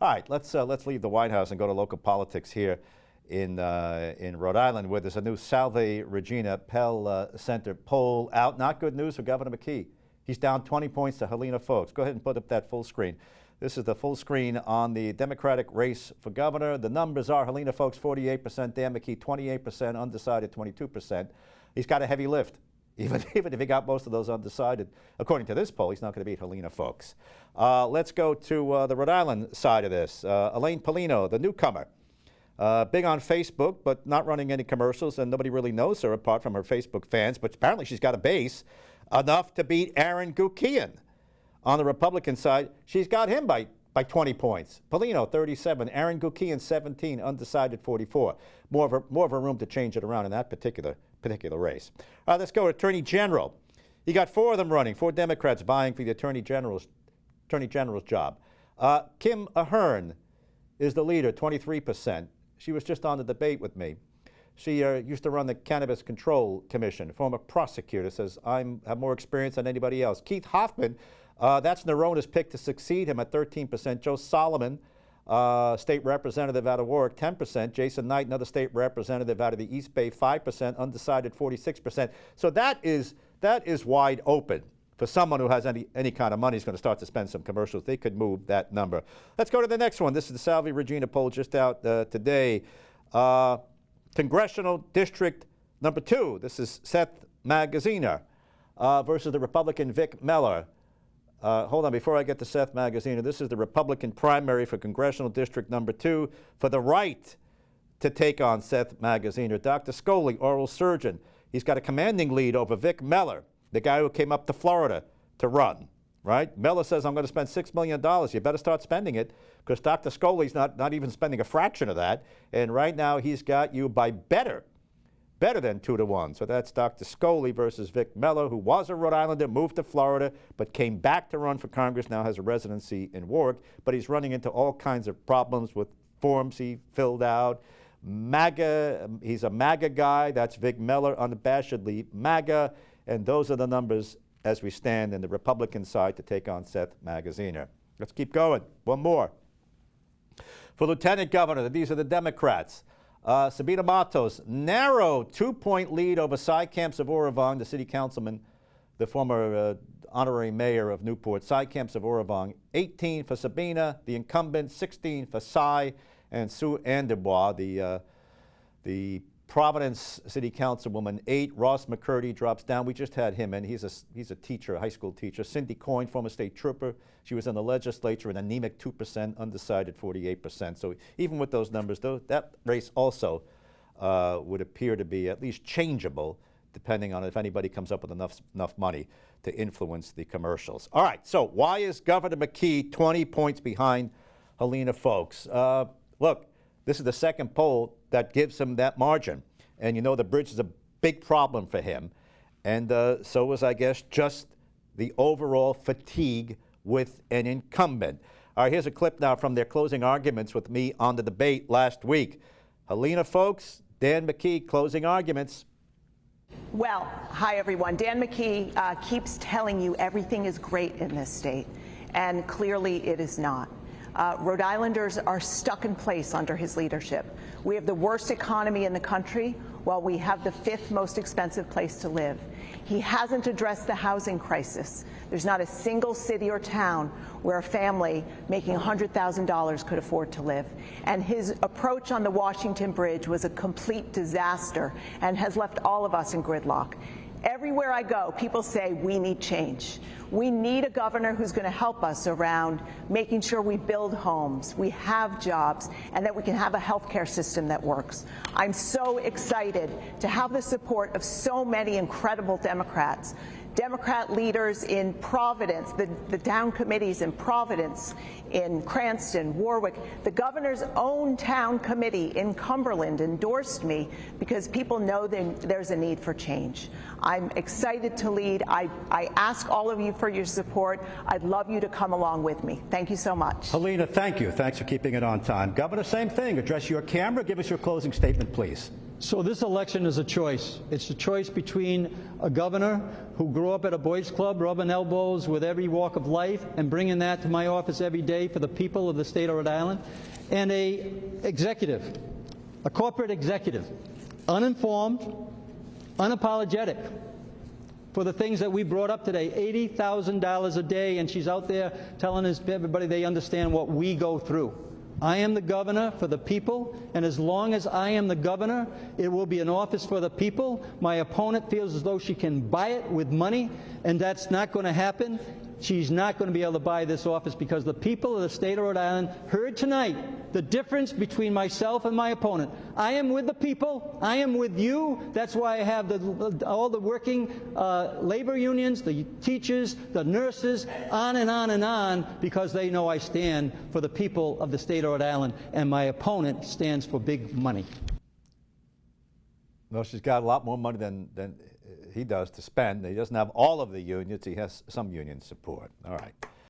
All right, let's leave the White House and go to local politics here in Rhode Island, where there's a new Salve Regina Pell Center poll out. Not good news for Governor McKee. He's down 20 points to Helena Foulkes. Go ahead and put up that full screen. This is the full screen on the Democratic race for governor. The numbers are Helena Foulkes 48%, Dan McKee 28%, undecided 22%. He's got a heavy lift. Even if he got most of those undecided, according to this poll, he's not going to beat Helena Foulkes. Let's go to the Rhode Island side of this. Elaine Polino, the newcomer, big on Facebook, but not running any commercials, and nobody really knows her apart from her Facebook fans. But apparently she's got a base enough to beat Aaron Gukian. On the Republican side, she's got him by 20 points. Polino, 37. Aaron Gukian, 17. Undecided, 44. More of a room to change it around in that particular race. Let's go to Attorney General. You got 4 of them running, 4 Democrats vying for the Attorney General's job. Kim Ahern is the leader, 23%. She was just on the debate with me. She used to run the Cannabis Control Commission, former prosecutor, says, I have more experience than anybody else. Keith Hoffman, that's Nerona's pick to succeed him at 13%. Joe Solomon, state representative out of Warwick, 10%. Jason Knight, another state representative out of the East Bay, 5%. Undecided, 46%. So that is wide open for someone who has any kind of money is going to start to spend some commercials. They could move that number. Let's go to the next one. This is the Salve Regina poll just out today. Congressional District number 2. This is Seth Magaziner versus the Republican Vic Meller. Hold on, before I get to Seth Magaziner, this is the Republican primary for Congressional District number 2 for the right to take on Seth Magaziner. Dr. Scully, oral surgeon. He's got a commanding lead over Vic Meller, the guy who came up to Florida to run, right? Meller says, I'm going to spend $6 million. You better start spending it, because Dr. Scully's not even spending a fraction of that. And right now he's got you by better than 2-1. So that's Dr. Scully versus Vic Meller, who was a Rhode Islander, moved to Florida, but came back to run for Congress, now has a residency in Warwick. But he's running into all kinds of problems with forms he filled out. MAGA, he's a MAGA guy. That's Vic Meller, unabashedly MAGA. And those are the numbers as we stand in the Republican side to take on Seth Magaziner. Let's keep going. One more. For Lieutenant Governor, these are the Democrats. Sabina Matos, narrow 2-point lead over Cy Camps of Orovong, the city councilman, the former honorary mayor of Newport. Cy Camps of Orovong, 18 for Sabina, the incumbent, 16 for Cy, and Sue Anderbois, the Providence city councilwoman, 8. Ross McCurdy drops down. We just had him, and he's a teacher, a high school teacher. Cindy Coyne, former state trooper. She was in the legislature, an anemic 2%, undecided 48%. So even with those numbers, that race also would appear to be at least changeable, depending on if anybody comes up with enough money to influence the commercials. All right, so why is Governor McKee 20 points behind Helena Foulkes? Look, this is the second poll that gives him that margin. And you know the bridge is a big problem for him. And so was, I guess, just the overall fatigue with an incumbent. All right, here's a clip now from their closing arguments with me on the debate last week. Helena Foulkes, Dan McKee, closing arguments. Well, hi, everyone. Dan McKee keeps telling you everything is great in this state, and clearly it is not. Rhode Islanders are stuck in place under his leadership. We have the worst economy in the country, while we have the 5th most expensive place to live. He hasn't addressed the housing crisis. There's not a single city or town where a family making $100,000 could afford to live. And his approach on the Washington Bridge was a complete disaster and has left all of us in gridlock. Everywhere I go, people say we need change. We need a governor who's going to help us around making sure we build homes, we have jobs, and that we can have a healthcare system that works. I'm so excited to have the support of so many incredible Democrats. Democrat leaders in Providence, the town committees in Providence, in Cranston, Warwick, the governor's own town committee in Cumberland endorsed me because people know there's a need for change. I'm excited to lead. I ask all of you for your support. I'd love you to come along with me. Thank you so much. Helena, thank you. Thanks for keeping it on time. Governor, same thing. Address your camera. Give us your closing statement, please. So this election is a choice. It's a choice between a governor who grew up at a boys club, rubbing elbows with every walk of life and bringing that to my office every day for the people of the state of Rhode Island, and a executive, a corporate executive, uninformed, unapologetic for the things that we brought up today, $80,000 a day, and she's out there telling everybody they understand what we go through. I am the governor for the people, and as long as I am the governor, it will be an office for the people. My opponent feels as though she can buy it with money, and that's not going to happen. She's not going to be able to buy this office because the people of the state of Rhode Island heard tonight the difference between myself and my opponent. I am with the people. I am with you. That's why I have all the working labor unions, the teachers, the nurses, on and on and on, because they know I stand for the people of the state of Rhode Island, and my opponent stands for big money. Well, she's got a lot more money than he does to spend. He doesn't have all of the unions. He has some union support. All right.